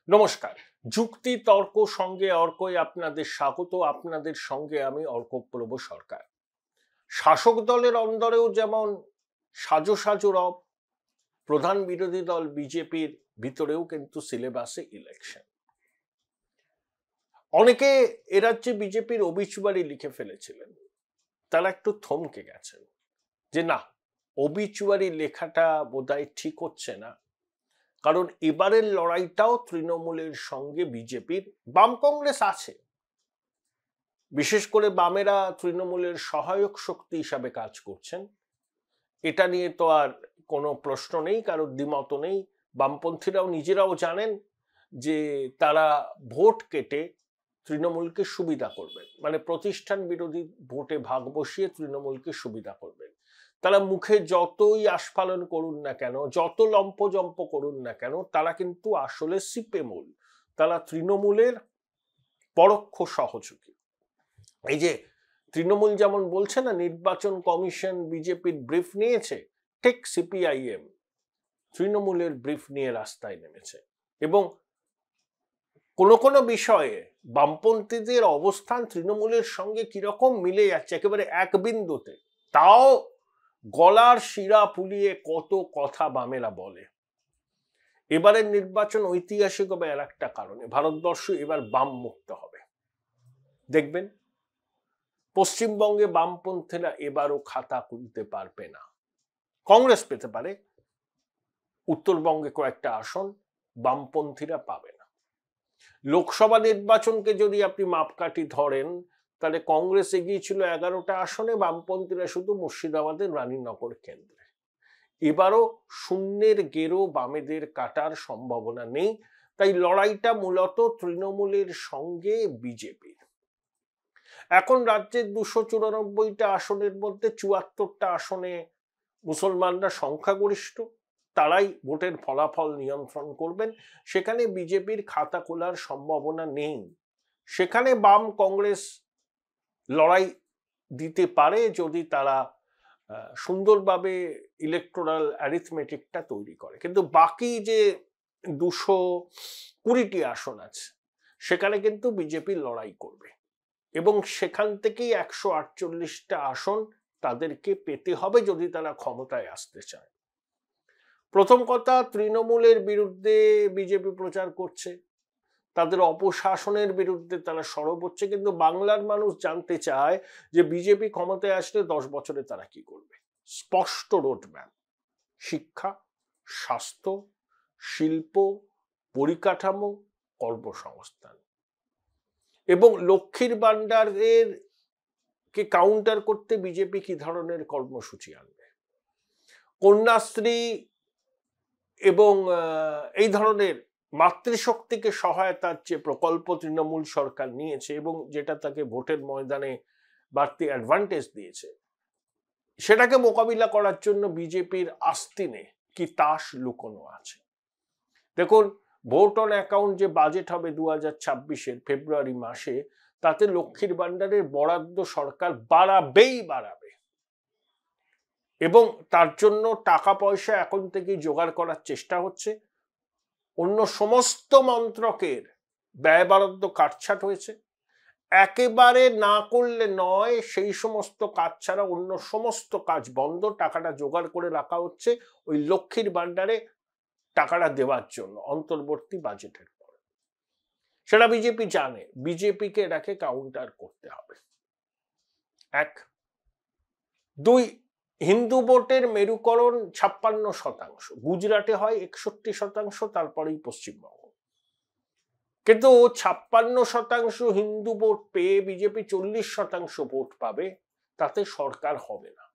নমস্কার। যুক্তি তর্ক সঙ্গে অর্কই আপনাদের স্বাগত। আপনাদের সঙ্গে আমি অর্কপ্রভ সরকার। শাসক দলের অন্দরেও যেমন সাজো সাজো রব, প্রধান বিরোধী দল বিজেপির ভিতরেও কিন্তু সিলেবাসে ইলেকশন। অনেকে এ রাজ্যে বিজেপির অবিচুয়ারি লিখে ফেলেছিলেন, তারা একটু থমকে গেছেন যে না, অবিচুয়ারি লেখাটা বোধহয় ঠিক হচ্ছে না। কারণ এবারের লড়াইটাও তৃণমূলের সঙ্গে বিজেপির। বাম কংগ্রেস আছে, বিশেষ করে বামেরা তৃণমূলের সহায়ক শক্তি হিসাবে কাজ করছেন, এটা নিয়ে তো আর কোনো প্রশ্ন নেই, কারোর দ্বিমত নেই। বামপন্থীরাও নিজেরাও জানেন যে তারা ভোট কেটে তৃণমূলকে সুবিধা করবেন, মানে প্রতিষ্ঠান বিরোধী ভোটে ভাগ বসিয়ে তৃণমূলকে সুবিধা করবেন। তারা মুখে যতই আস্ফালন করুন না কেন, যত লম্পজম্প করুন না কেন, তারা কিন্তু আসলে সিপে মূল, তারা তৃণমূলের পরোক্ষ সহযোগী। এই যে তৃণমূল যেমন বলছে না নির্বাচন কমিশন বিজেপির ব্রিফ নিয়েছে, ঠিক সিপিআইএম তৃণমূলের ব্রিফ নিয়ে রাস্তায় নেমেছে। এবং কোনো কোনো বিষয়ে বামপন্থীদের অবস্থান তৃণমূলের সঙ্গে কিরকম মিলে যাচ্ছে একেবারে এক বিন্দুতে, তাও গলার শিরা ফুলিয়ে কত কথা বামেরা বলে। এবারের নির্বাচন ঐতিহাসিক হবে আর একটা কারণে, ভারতবর্ষ এবার বাম মুক্ত হবে। দেখবেন পশ্চিমবঙ্গে বামপন্থীরা এবারও খাতা খুলতে পারবে না। কংগ্রেস পেতে পারে, উত্তরবঙ্গে কয়েকটা আসন বামপন্থীরা পাবে না। লোকসভা নির্বাচনকে যদি আপনি মাপকাঠি ধরেন, তাহলে কংগ্রেস এগিয়ে ছিল 11টা আসনে, বামপন্থীরা শুধু মুর্শিদাবাদের রানীনগর কেন্দ্রে। এবারও শূন্যের গেরো বামেদের কাটার সম্ভাবনা নেই, তাই লড়াইটা মূলত তৃণমূলের সঙ্গে বিজেপির। এখন রাজ্যের 294টা আসনের মধ্যে 74টা আসনে মুসলমানরা সংখ্যাগরিষ্ঠ, তারাই ভোটের ফলাফল নিয়ন্ত্রণ করবেন। সেখানে বিজেপির খাতা খোলার সম্ভাবনা নেই। সেখানে বাম কংগ্রেস লড়াই দিতে পারে যদি তারা সুন্দরভাবে ইলেকটোরাল অ্যারিথমেটিকটা তৈরি করে। কিন্তু বাকি যে 220টি আসন আছে সেখানে কিন্তু বিজেপি লড়াই করবে, এবং সেখান থেকেই 148টা আসন তাদেরকে পেতে হবে যদি তারা ক্ষমতায় আসতে চায়। প্রথম কথা, তৃণমূলের বিরুদ্ধে বিজেপি প্রচার করছে, তাদের অপশাসনের বিরুদ্ধে তারা সরব হচ্ছে, কিন্তু বাংলার মানুষ জানতে চায় যে বিজেপি ক্ষমতায় আসলে 10 বছরে তারা কি করবে। স্পষ্ট রোডম্যাপ, শিক্ষা, স্বাস্থ্য, শিল্প, পরিকাঠামো, কর্মসংস্থান, এবং লক্ষ্মীর ভান্ডারের কে কাউন্টার করতে বিজেপি কি ধরনের কর্মসূচি আনবে। কন্যাশ্রী এবং এই ধরনের মাতৃশক্তিকে সহায়তার যে প্রকল্প তৃণমূল সরকার নিয়েছে এবং যেটা তাকে ভোটের ময়দানে বাড়তি অ্যাডভান্টেজ দিয়েছে, সেটাকে মোকাবিলা করার জন্য বিজেপির আস্তিনে কি তাস লুকোনো আছে। দেখুন, ভোট অন অ্যাকাউন্ট যে বাজেট হবে 2026-এর ফেব্রুয়ারি মাসে, তাতে লক্ষ্মীর ভান্ডারের বরাদ্দ সরকার বাড়াবেই বাড়াবে, এবং তার জন্য টাকা পয়সা এখন থেকেই জোগাড় করার চেষ্টা হচ্ছে। অন্য সমস্ত মন্ত্রকের ব্যয় বরাদ্দ কাটছাট হয়েছে, একেবারে না করলে নয়, সেই সমস্ত কাজ ছাড়া অন্য সমস্ত কাজ বন্ধ, টাকাটা জোগাড় করে রাখা হচ্ছে ওই লক্ষ্মীর ভান্ডারে টাকাটা দেওয়ার জন্য অন্তর্বর্তী বাজেটের পর। সেটা বিজেপি জানে, বিজেপিকে এটাকে কাউন্টার করতে হবে। 1, 2, হিন্দু ভোটের মেরুকরণ 56%, গুজরাটে হয় 61%, তারপরেই পশ্চিমবঙ্গ। কিন্তু 56% হিন্দু ভোট পেয়ে বিজেপি 40% ভোট পাবে, তাতে সরকার হবে না।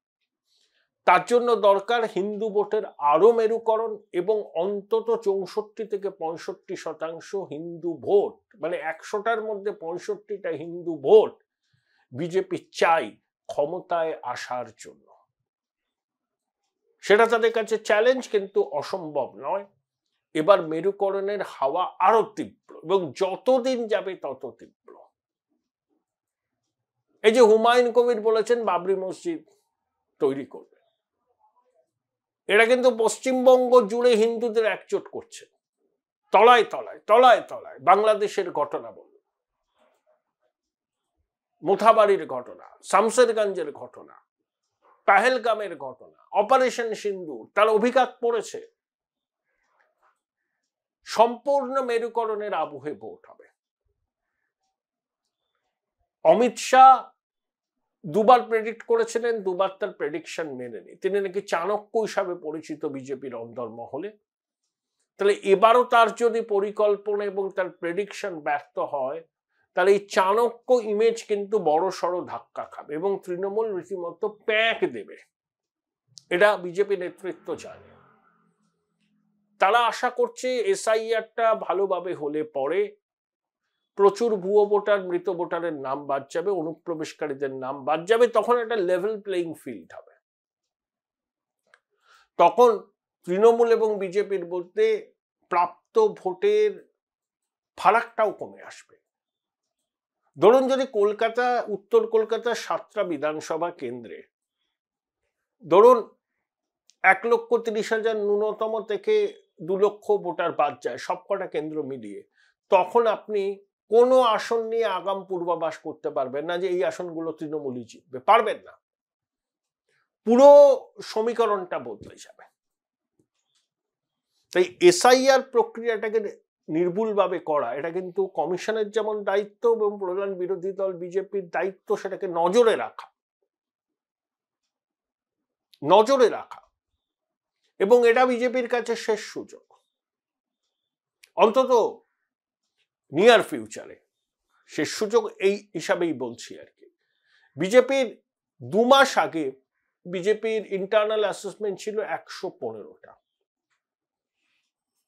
তার জন্য দরকার হিন্দু ভোটের আরো মেরুকরণ, এবং অন্তত 64 থেকে 65% হিন্দু ভোট, মানে 100টার মধ্যে 65টা হিন্দু ভোট বিজেপি চাই ক্ষমতায় আসার জন্য। সেটা তাদের কাছে চ্যালেঞ্জ, কিন্তু অসম্ভব নয়। এবার মেরুকরণের হাওয়া আরো তীব্র, এবং যতদিন যাবে তত তীব্র। এই যে হুমায়ুন কবির বলেছেন বাবরি মসজিদ তৈরি করবে, এরা কিন্তু পশ্চিমবঙ্গ জুড়ে হিন্দুদের একজোট করছে। তলায় তলায় তলায় তলায় বাংলাদেশের ঘটনা বলুন, মোথাবাড়ির ঘটনা, শামসেরগঞ্জের ঘটনা, পাহেলগামের ঘটনা, অপারেশন সিন্দুর, তার অভিঘাত পড়েছে। সম্পূর্ণ মেরুকরণের আবহে ভোট হবে। অমিত শাহ দুবার প্রেডিক্ট করেছিলেন, দুবার তার প্রেডিকশন মেনেনি। তিনি নাকি চাণক্য হিসাবে পরিচিত বিজেপির অন্দরমহলে। তাহলে এবারও তার যদি পরিকল্পনা এবং তার প্রেডিকশন ব্যর্থ হয়, তাহলে এই চাণক্য ইমেজ কিন্তু বড় সড় ধাক্কা খাবে এবং তৃণমূল রীতিমতো প্যাঁক দেবে। এটা বিজেপি নেতৃত্ব জানে। তারা আশা করছে এসআইআরটা ভালোভাবে হলে পরে প্রচুর ভুয়ো ভোটার, মৃত ভোটারের নাম বাদ যাবে, অনুপ্রবেশকারীদের নাম বাদ যাবে। তখন একটা লেভেল প্লেইং ফিল্ড হবে। তখন তৃণমূল এবং বিজেপির মধ্যে প্রাপ্ত ভোটের ফারাকটাও কমে আসবে। ধরুন যদি কলকাতা, উত্তর কলকাতার 7টা বিধানসভা কেন্দ্রে ধরুন 1,30,000 ন্যূনতম থেকে 2 লক্ষ ভোটার বাদ যায় সবকটা কেন্দ্র মিলিয়ে, তখন আপনি কোনো আসন নিয়ে আগাম পূর্বাভাস করতে পারবেন না যে এই আসনগুলো তৃণমূলই জিতবে, পারবেন না। পুরো সমীকরণটা বদলে যাবে। তাই এসআইআর প্রক্রিয়াটাকে নির্ভুলভাবে করা, এটা কিন্তু কমিশনের যেমন দায়িত্ব এবং প্রধান বিরোধী দল বিজেপির দায়িত্ব সেটাকে নজরে রাখা, নজরে রাখা। এবং এটা বিজেপির কাছে শেষ সুযোগ, অন্তত নিয়ার ফিউচারে শেষ সুযোগ এই হিসাবেই বলছি আর কি। বিজেপির 2 মাস আগে বিজেপির ইন্টারনাল অ্যাসেসমেন্ট ছিল 115টা,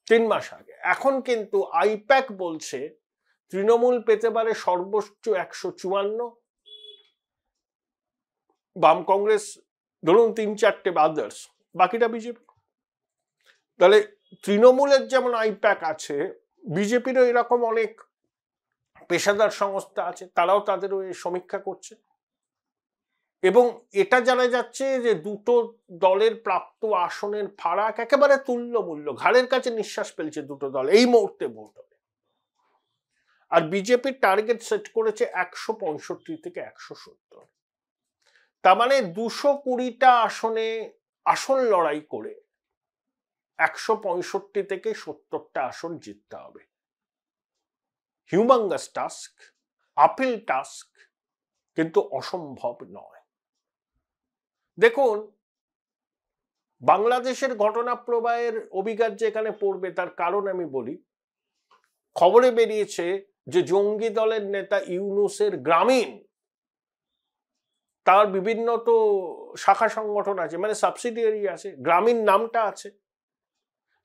3 মাস আগে। এখন কিন্তু আইপ্যাক বলছে তৃণমূল পেতে পারে সর্বোচ্চ 154, বাম কংগ্রেস ধরুন 3-4টে আদার্স, বাকিটা বিজেপি। তাহলে তৃণমূলের যেমন আইপ্যাক আছে, বিজেপিরও এরকম অনেক পেশাদার সংস্থা আছে, তারাও তাদেরও সমীক্ষা করছে। এবং এটা জানা যাচ্ছে যে দুটো দলের প্রাপ্ত আসনের ফারাক একেবারে তুল্যমূল্য, ঘাড়ের কাছে নিঃশ্বাস ফেলছে দুটো দল এই মুহূর্তে ভোট হবে। আর বিজেপির টার্গেট সেট করেছে 165 থেকে 170। তার মানে 220টা আসনে আসন লড়াই করে 165 থেকে 70টা আসন জিততে হবে। হিউমাঙ্গাস টাস্ক, আপিল টাস্ক, কিন্তু অসম্ভব নয়। দেখুন, বাংলাদেশের ঘটনা প্রবাহের অভিঘাত যেখানে পড়বে তার কারণ আমি বলি। খবরে বেরিয়েছে যে জঙ্গি দলের নেতা ইউনূসের গ্রামীণ, তার বিভিন্ন তো শাখা সংগঠন আছে, মানে সাবসিডিয়ারি আছে, গ্রামীণ নামটা আছে,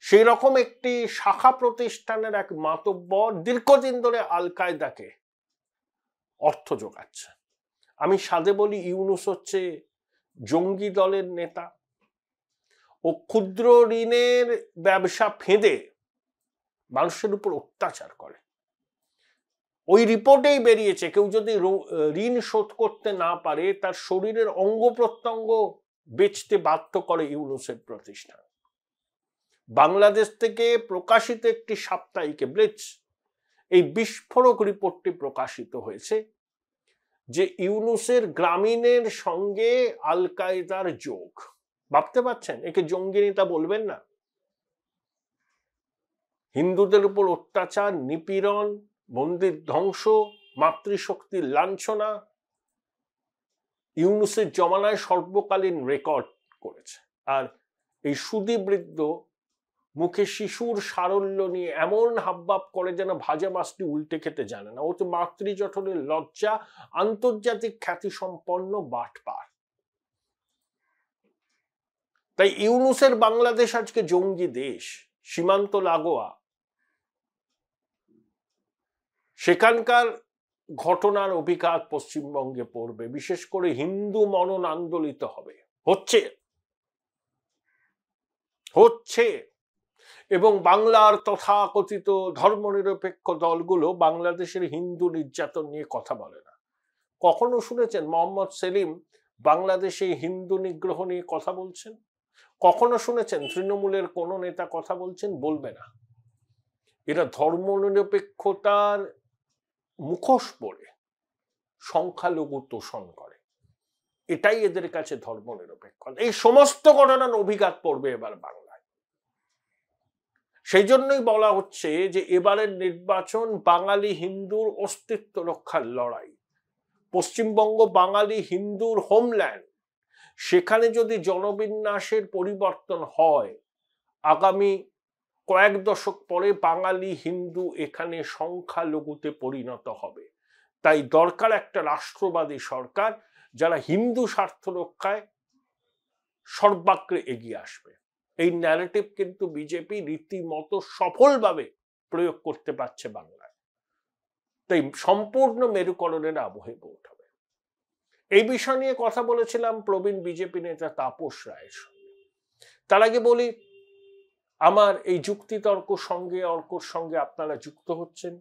সেই রকম একটি শাখা প্রতিষ্ঠানের এক মাতব্বর দীর্ঘদিন ধরে আল কায়দাকে অর্থ যোগাচ্ছে। আমি সাদে বলি ইউনূস হচ্ছে জঙ্গি দলের নেতা। ও ক্ষুদ্র ঋণের ব্যবসা ফেঁদে মানুষের উপর অত্যাচার করে। ওই রিপোর্টেই বেরিয়েছে কেউ যদি ঋণ শোধ করতে না পারে তার শরীরের অঙ্গ প্রত্যঙ্গ বেচতে বাধ্য করে ইউনূসের প্রতিষ্ঠান। বাংলাদেশ থেকে প্রকাশিত একটি সাপ্তাহিকে ব্লিচ এই বিস্ফোরক রিপোর্টটি প্রকাশিত হয়েছে যে ইউনূসের গ্রামীণের সঙ্গে আল কায়দার যোগ। ভাবতে পারছেন, একে জঙ্গি নেতা বলবেন না? হিন্দুদের উপর অত্যাচার, নিপীড়ন, মন্দির ধ্বংস, মাতৃশক্তির লাঞ্ছনা ইউনূসের জমানায় সর্বকালীন রেকর্ড করেছে। আর এই সুদী বৃদ্ধ মুখে শিশুর সারল্য নিয়ে এমন হাবভাব করে যেন ভাজা মাছটি উল্টে খেতে জানে না। ও তো মাতৃজঠনের লজ্জা, আন্তর্জাতিক খ্যাতি সম্পন্ন বাটপার। তাই ইউনূসের বাংলাদেশ আজকে জঙ্গি দেশ, সীমান্ত লাগোয়া। সেখানকার ঘটনার অভিঘাত পশ্চিমবঙ্গে পড়বে, বিশেষ করে হিন্দু মনন আন্দোলিত হবে, হচ্ছে। এবং বাংলার তথাকথিত ধর্মনিরপেক্ষ দলগুলো বাংলাদেশের হিন্দু নির্যাতন নিয়ে কথা বলে না। কখনো শুনেছেন মোহাম্মদ সেলিম বাংলাদেশে হিন্দু নিগ্রহ নিয়ে কথা বলছেন? কখনো শুনেছেন তৃণমূলের কোনো নেতা কথা বলছেন? বলবে না। এরা ধর্মনিরপেক্ষতার মুখোশ পরে সংখ্যালঘু তোষণ করে, এটাই এদের কাছে ধর্মনিরপেক্ষতা। এই সমস্ত ঘটনার অভিঘাত পড়বে এবার বাংলায়। সেই জন্যই বলা হচ্ছে যে এবারের নির্বাচন বাঙালি হিন্দুর অস্তিত্ব রক্ষার লড়াই। পশ্চিমবঙ্গ বাঙালি হিন্দুর হোমল্যান্ড, সেখানে যদি জনবিন্যাসের পরিবর্তন হয়, আগামী কয়েক দশক পরে বাঙালি হিন্দু এখানে সংখ্যালঘুতে পরিণত হবে। তাই দরকার একটা রাষ্ট্রবাদী সরকার যারা হিন্দু স্বার্থ রক্ষায় সর্বাগ্রে এগিয়ে আসবে। এই ন্যারেটিভ কিন্তু বিজেপি রীতিমতো সফলভাবে প্রয়োগ করতে পারছে বাংলায়। তাই সম্পূর্ণ মেরুকরণের আবহে পৌঁছাবে। এই বিষয় নিয়ে কথা বলেছিলাম প্রবীণ বিজেপি নেতা তাপস রায়ের সঙ্গে। তার আগে বলি, আমার এই যুক্তিতর্ক সঙ্গে অর্কর সঙ্গে আপনারা যুক্ত হচ্ছেন,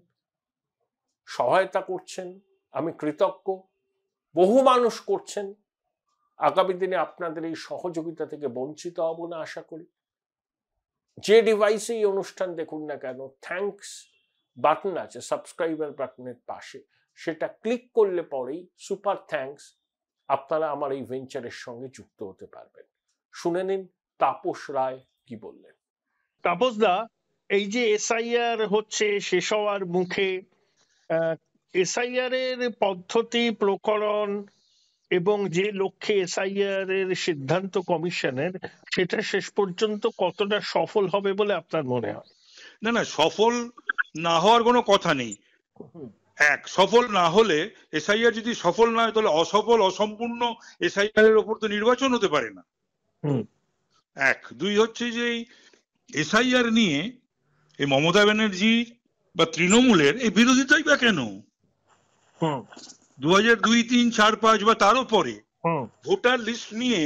সহায়তা করছেন, আমি কৃতজ্ঞ। বহু মানুষ করছেন। আগামী দিনে আপনাদের এই সহযোগিতা থেকে বঞ্চিত হব না আশা করি। যে ডিভাইসে এই অনুষ্ঠান দেখুন না কেন, থ্যাঙ্কস বাটন আছে সাবস্ক্রাইবার বাটনের পাশে, সেটা ক্লিক করলে পরেই সুপার থ্যাঙ্কস, আপনারা আমার এই ভেঞ্চারের সঙ্গে যুক্ত হতে পারবেন। শুনে নিন তাপস রায় কি বললেন। তাপস দা, এই যে এসআইআর হচ্ছে শেষ হওয়ার মুখে, এসআইআর এর পদ্ধতি প্রকরণ এবং যে লক্ষ্যে এসআইআর এর সিদ্ধান্ত কমিশনের, সেটা শেষ পর্যন্ত কতটা সফল হবে বলে আপনার মনে হয়? না না, সফল না হওয়ার কোনো কথা নেই। সফল না হলে, এসআইআর যদি সফল না হয় তাহলে অসফল অসম্পূর্ণ এসআইআর এর ওপর তো নির্বাচন হতে পারে না। দুই হচ্ছে যে এসআইআর নিয়ে এই মমতা ব্যানার্জি বা তৃণমূলের এই বিরোধিতাই বা কেন? 2002, 3, 4, 5 বা তারও পরে ভোটার লিস্ট নিয়ে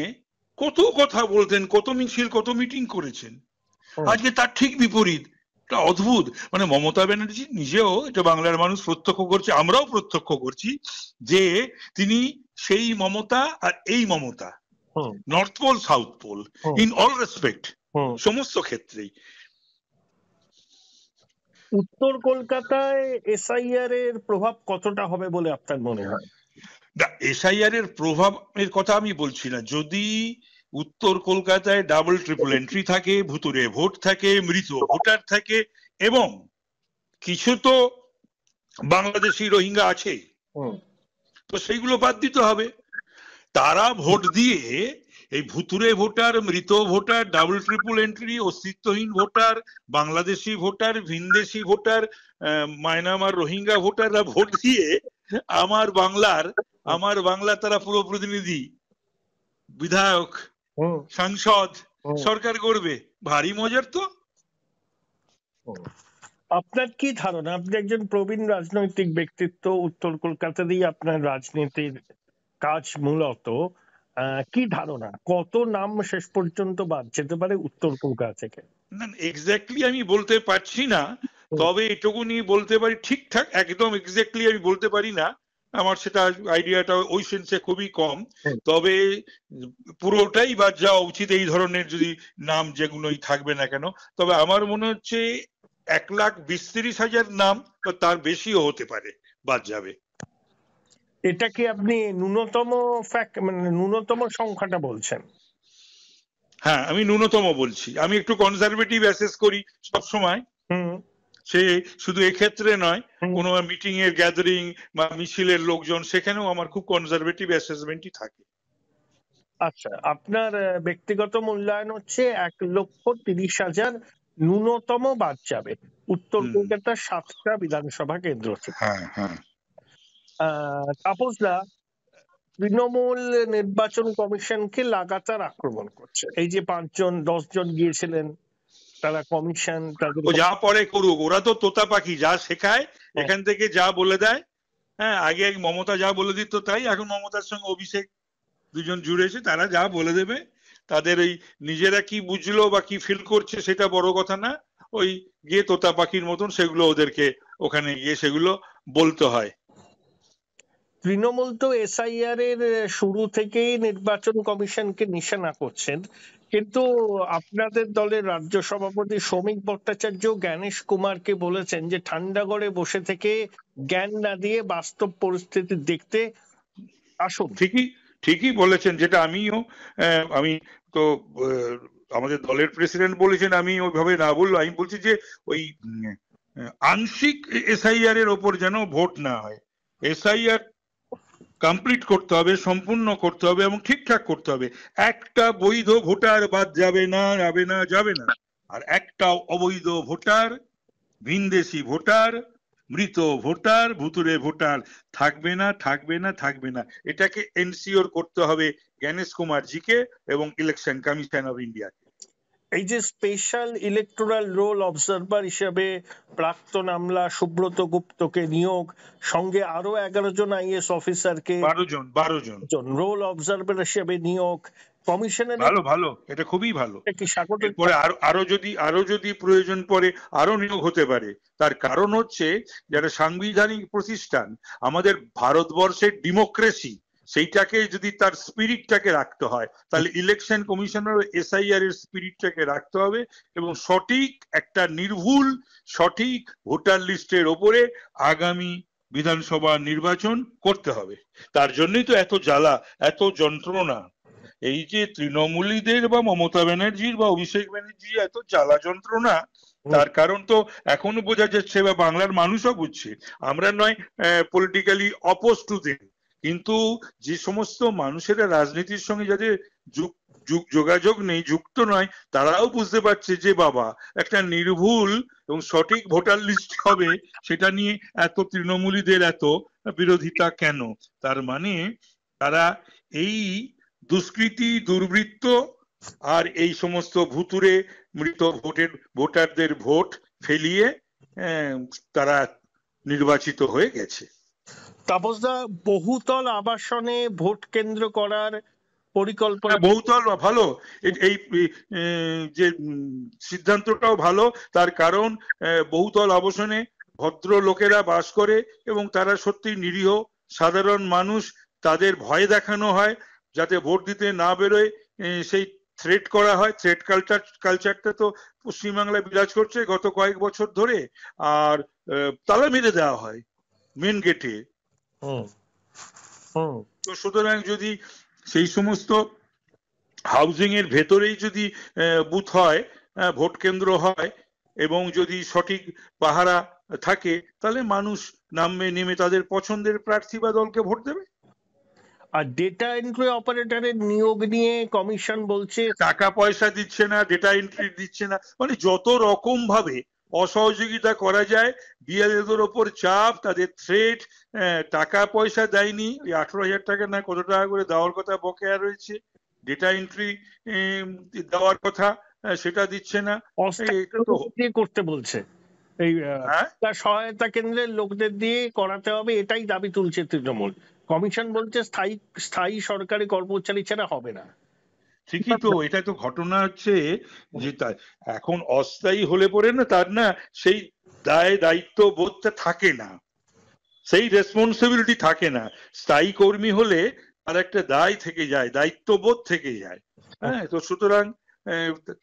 কত কথা বলতেন, কত মিছিল, কত মিটিং করেছেন। আজকে তার ঠিক বিপরীত। এটা অদ্ভুত। মানে মমতা ব্যানার্জি নিজেও, এটা বাংলার মানুষ প্রত্যক্ষ করছে, আমরাও প্রত্যক্ষ করছি, যে তিনি সেই মমতা আর এই Mamata, north pole south pole, in all respect, সমস্ত ক্ষেত্রেই। উত্তর কলকাতায় এসআইআর এর প্রভাব কতটা হবে বলে আপনার মনে হয়? এসআইআর এর প্রভাবের কথা আমি বলছি না। যদি উত্তর কলকাতায় ডাবল ট্রিপল এন্ট্রি থাকে, ভুতুরে ভোট থাকে, মৃত ভোটার থাকে, এবং কিছু তো বাংলাদেশি রোহিঙ্গা আছে, তো সেইগুলো বাদ দিতে হবে। তারা ভোট দিয়ে এই ভুতুরে ভোটার, মৃত ভোটার, ডাবল ট্রিপল এন্ট্রি, অস্তিত্বহীন ভোটার, বাংলাদেশি ভোটার, ভিনদেশি ভোটার, মায়ানমার রোহিঙ্গা ভোটাররা ভোট দিয়ে আমার বাংলা তারা পুরো প্রতিনিধি, বিধায়ক, সাংসদ, সরকার করবে। ভারী মজার তো। আপনার কি ধারণা, আপনি একজন প্রবীণ রাজনৈতিক ব্যক্তিত্ব, উত্তর কলকাতাতেই আপনার রাজনীতির কাজ মূলত, কি ধারণা কত নাম শেষ পর্যন্ত বাদ যেতে পারে উত্তর কলকাতা থেকে? না, এক্স্যাক্টলি আমি বলতে পারছি না, তবে এটুকুনি বলতে পারি, ঠিকঠাক একদম এক্স্যাক্টলি আমি বলতে পারি না, আমার সেটা আইডিয়াটা ওই সেন্সে খুবই কম। তবে পুরোটাই বাদ যাওয়া উচিত এই ধরনের যদি নাম যেগুলোই থাকবে না কেন। তবে আমার মনে হচ্ছে 1,20,30,000 নাম বা তার বেশিও হতে পারে বাদ যাবে। এটা কি আপনি ন্যূনতম মানে ন্যূনতম সংখ্যাটা বলছেন? হ্যাঁ, আমি ন্যূনতম বলছি। আমি একটু কনজারভেটিভ অ্যাসেস করি সব সময়। সে শুধু এক্ষেত্রে নয়, কোনো মিটিং এর গ্যাদারিং বা মিছিলের লোকজন, সেখানেও আমার খুব কনজারভেটিভ অ্যাসেসমেন্টই থাকে। আচ্ছা, আপনার ব্যক্তিগত মূল্যায়ন হচ্ছে 1,30,000 ন্যূনতম বাদ যাবে উত্তর কলকাতার 7টা বিধানসভা কেন্দ্র থেকে। হ্যাঁ হ্যাঁ। তাপসদা, তৃণমূল নির্বাচন কমিশনকে লাগাতার আক্রমণ করছে। এই যে 5 জন 10 জন গিয়েছিলেন, তারা কমিশন তাদের যা পরে করুক, ওরা তো তোতা পাখি, যা শেখায় এখান থেকে যা বলে দেয়। হ্যাঁ, আগে মমতা যা বলে দিত তাই, এখন মমতার সঙ্গে অভিষেক দুজন জুড়েছে, তারা যা বলে দেবে। তাদের ওই নিজেরা কি বুঝলো বা কি ফিল করছে সেটা বড় কথা না, ওই গিয়ে তোতা পাখির মতন সেগুলো ওদেরকে ওখানে গিয়ে সেগুলো বলতে হয়। তৃণমূল তো এসআইআর এর শুরু থেকেই নির্বাচন কমিশনকে নিশানা করছেন, কিন্তু আপনাদের দলের রাজ্য সভাপতি শ্রমিক ভট্টাচার্য জ্ঞানেশ কুমারকে বলেছেন যে ঠান্ডাঘরে বসে থেকে জ্ঞান না দিয়ে বাস্তব পরিস্থিতি দেখতে আসুন। ঠিকই বলেছেন, যেটা আমি তো আমাদের দলের প্রেসিডেন্ট বলেছেন, আমি ওইভাবে না বললো, আমি বলছি যে ওই আংশিক এসআইআর এর ওপর যেন ভোট না হয়। এসআইআর কমপ্লিট করতে হবে, সম্পূর্ণ করতে হবে এবং ঠিকঠাক করতে হবে। একটা বৈধ ভোটার বাদ যাবে না। আর একটা অবৈধ ভোটার, ভিনদেশি ভোটার, মৃত ভোটার, ভুতুরে ভোটার থাকবে না। এটাকে এনসিওর করতে হবে জ্ঞানেশ কুমার জিকে এবং ইলেকশন কমিশন অফ ইন্ডিয়া। এই যে স্পেশাল ইলেকটোরাল রোল অবজারভার হিসেবে প্রাক্তন আমলা সুব্রত গুপ্তকে নিয়োগ, সঙ্গে আরো 11 জন আইএস অফিসারকে 12 জন রোল অবজারভার হিসেবে নিয়োগ, কমিশনের ভালো, এটা খুবই ভালো। কি স্বাগত? এরপরে আরো যদি প্রয়োজন পড়ে আরো নিয়োগ হতে পারে। তার কারণ হচ্ছে যারা সাংবিধানিক প্রতিষ্ঠান, আমাদের ভারতবর্ষের ডেমোক্রেসি, সেইটাকে যদি তার স্পিরিটটাকে রাখতে হয়, তাহলে ইলেকশন কমিশনার এসআইআর এর স্পিরিটটাকে রাখতে হবে এবং সঠিক একটা নির্ভুল সঠিক ভোটার লিস্টের ওপরে আগামী বিধানসভা নির্বাচন করতে হবে। তার জন্যই তো এত জ্বালা, এত যন্ত্রণা। এই যে তৃণমূলীদের বা মমতা ব্যানার্জির বা অভিষেক ব্যানার্জি এত জ্বালা যন্ত্রণা, তার কারণ তো এখনো বোঝা যাচ্ছে, বা বাংলার মানুষও বুঝছে। আমরা নয় পলিটিক্যালি অপোজ টু দেম, কিন্তু যে সমস্ত মানুষেরা রাজনীতির সঙ্গে যাদের যোগাযোগ নেই, যুক্ত নয়, তারাও বুঝতে পারছে যে বাবা একটা নির্ভুল এবং সঠিক ভোটার লিস্ট হবে, সেটা নিয়ে এত তৃণমূলীদের এত বিরোধিতা কেন। তার মানে তারা এই দুষ্কৃতি, দুর্বৃত্ত আর এই সমস্ত ভুতুরে মৃত ভোটারদের ভোট ফেলিয়ে তারা নির্বাচিত হয়ে গেছে। তাপসদা, বহুতল আবাসনে ভোট কেন্দ্র করার পরিকল্পনা। বহুতল ভালো, এই যে সিদ্ধান্তটাও ভালো। তার কারণ বহুতল আবাসনে ভদ্র লোকেরা বাস করে এবং তারা সত্যি নিরীহ সাধারণ মানুষ। তাদের ভয় দেখানো হয় যাতে ভোট দিতে না বেরোয়, সেই থ্রেট করা হয়। থ্রেট কালচারটা তো পশ্চিমবাংলায় বিরাজ করছে গত কয়েক বছর ধরে। আর তালা মেরে দেওয়া হয় মেন গেটে। তো সুতরাং যদি সেই সমস্ত হাউজিং এর ভেতরেই যদি বুথ হয়, ভোট কেন্দ্র হয় এবং যদি সঠিক পাহারা থাকে, তাহলে মানুষ নেমে তাদের পছন্দের প্রার্থী বা দলকে ভোট দেবে। আর ডেটা এন্ট্রি অপারেটরের নিয়োগ নিয়ে কমিশন বলছে টাকা পয়সা দিচ্ছে না, ডেটা এন্ট্রি দিচ্ছে না, মানে যত রকম ভাবে অসহযোগিতা করা যায়, বিএলএদের ওপর চাপ, তাদের থ্রেট, টাকা পয়সা দেয়নি, 18,000 টাকা না কত টাকা করে দেওয়ার কথা বকেয়া রয়েছে, ডেটা এন্ট্রি দেওয়ার কথা সেটা দিচ্ছে না, করতে বলছে। এই সহায়তা কেন্দ্রের লোকদের দিয়ে করাতে হবে, এটাই দাবি তুলছে তৃণমূল। কমিশন বলছে স্থায়ী সরকারি কর্মচারী ছাড়া হবে না। ঠিকই তো, এটা তো ঘটনা হচ্ছে যে এখন অস্থায়ী হলে পরে না, তার না সেই দায়িত্ব বোধটা থাকে না, সেই রেসপন্সিবিলিটি থাকে না। স্থায়ী কর্মী হলে তার একটা দায় থেকে যায়, দায়িত্ববোধ থেকে যায়। হ্যাঁ, তো সুতরাং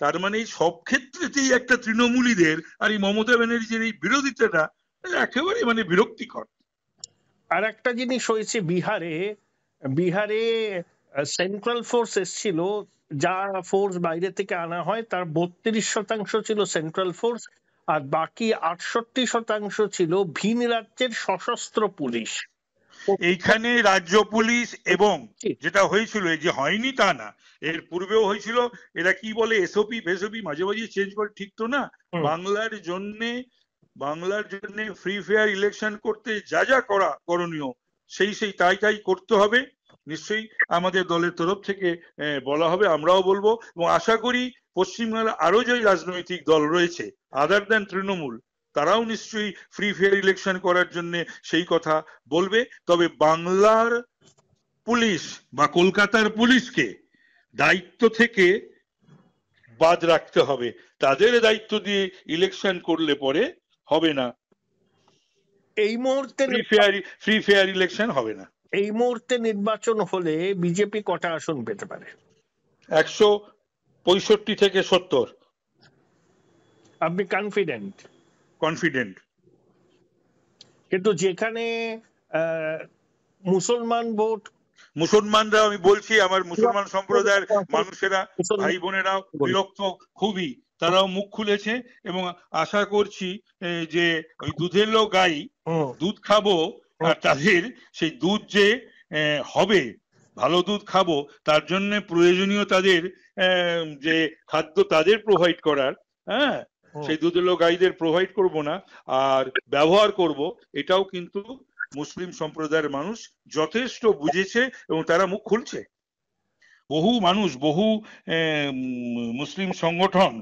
তার মানে সব ক্ষেত্রেতেই একটা তৃণমূলীদের আর এই মমতা ব্যানার্জির এই বিরোধিতাটা একেবারে মানে বিরক্তিকর। আর একটা জিনিস হয়েছে, বিহারে সেন্ট্রাল ফোর্স এসেছিল, যা ফোর্স বাইরে থেকে আনা হয় তার 32% ছিল সেন্ট্রাল ফোর্স, আর বাকি 68% ছিল ভিন রাজ্যের সশস্ত্র পুলিশ। এইখানে রাজ্য পুলিশ, এবং যেটা হয়েছিল, যে হয়নি তা না, এর পূর্বেও হয়েছিল। এরা কি বলে এসওপি ফেসওপি মাঝে মাঝে চেঞ্জ করে, ঠিক তো না। বাংলার জন্য ফ্রি ফেয়ার ইলেকশন করতে যা যা করণীয় সেই তাই করতে হবে। নিশ্চয়ই আমাদের দলের তরফ থেকে বলা হবে, আমরাও বলবো, এবং আশা করি পশ্চিমবাংলা আরো যে রাজনৈতিক দল রয়েছে আদার দ্যান তৃণমূল, তারাও নিশ্চয়ই ফ্রি ফেয়ার ইলেকশন করার জন্য সেই কথা বলবে। তবে বাংলার পুলিশ বা কলকাতার পুলিশকে দায়িত্ব থেকে বাদ রাখতে হবে, তাদের দায়িত্ব দিয়ে ইলেকশন করলে পরে হবে না, এই মুহূর্তে ফ্রি ফেয়ার ইলেকশন হবে না। এই মুহূর্তে নির্বাচন হলে বিজেপি কটা আসন পেতে পারে? 65 থেকে 70 আপনি কনফিডেন্ট। কিন্তু যেখানে মুসলমান ভোট, মুসলমানরা, আমি বলছি আমার মুসলমান সম্প্রদায়ের মানুষেরা, ভাই বোনেরাও বিরক্ত খুবই, তারাও মুখ খুলেছে এবং আশা করছি যে ওই দুধেরও গাই দুধ খাবো, আর তাদের সেই দুধ যে হবে, ভালো দুধ খাবো, তার জন্য প্রয়োজনীয় তাদের যে খাদ্য তাদের প্রোভাইড করার, হ্যাঁ, সেই দুধেরও গাইদের প্রোভাইড করব না আর ব্যবহার করব, এটাও কিন্তু মুসলিম সম্প্রদায়ের মানুষ যথেষ্ট বুঝেছে এবং তারা মুখ খুলছে। বহু মানুষ, বহু মুসলিম সংগঠন,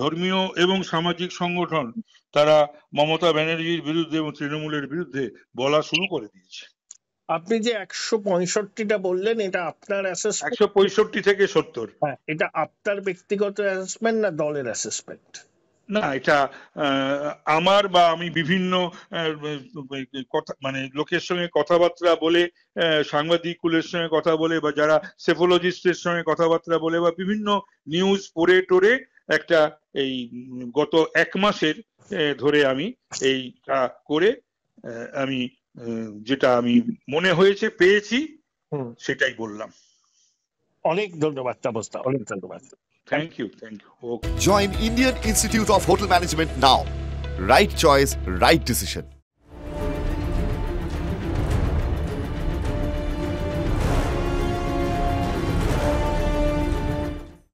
ধর্মীয় এবং সামাজিক সংগঠন, তারা মমতা ব্যানার্জির বিরুদ্ধে এবং তৃণমূলের বিরুদ্ধে বলা শুরু করে দিয়েছে। আপনি যে 165টা বললেন, এটা আপনার অ্যাসেসমেন্ট? 165 থেকে 70। হ্যাঁ, এটা আপনার ব্যক্তিগত অ্যাসেসমেন্ট না দলের অ্যাসেসমেন্ট? না, এটা আমার বা আমি বিভিন্ন কথা, মানে লোকের সঙ্গে কথাবার্তা বলে, সাংবাদিকুলের সঙ্গে কথা বলে, বা যারা সেফোলজিস্টের সঙ্গে কথাবার্তা বলে, বা বিভিন্ন নিউজ পড়ে টোরে একটা এই গত 1 মাসের ধরে আমি এইটা করে আমি যেটা আমি মনে হয়েছে পেয়েছি সেটাই বললাম। অনেক ধন্যবাদ তাপসদা, অনেক ধন্যবাদ। Thank you. Okay. Join Indian Institute of Hotel Management now. Right choice, right decision.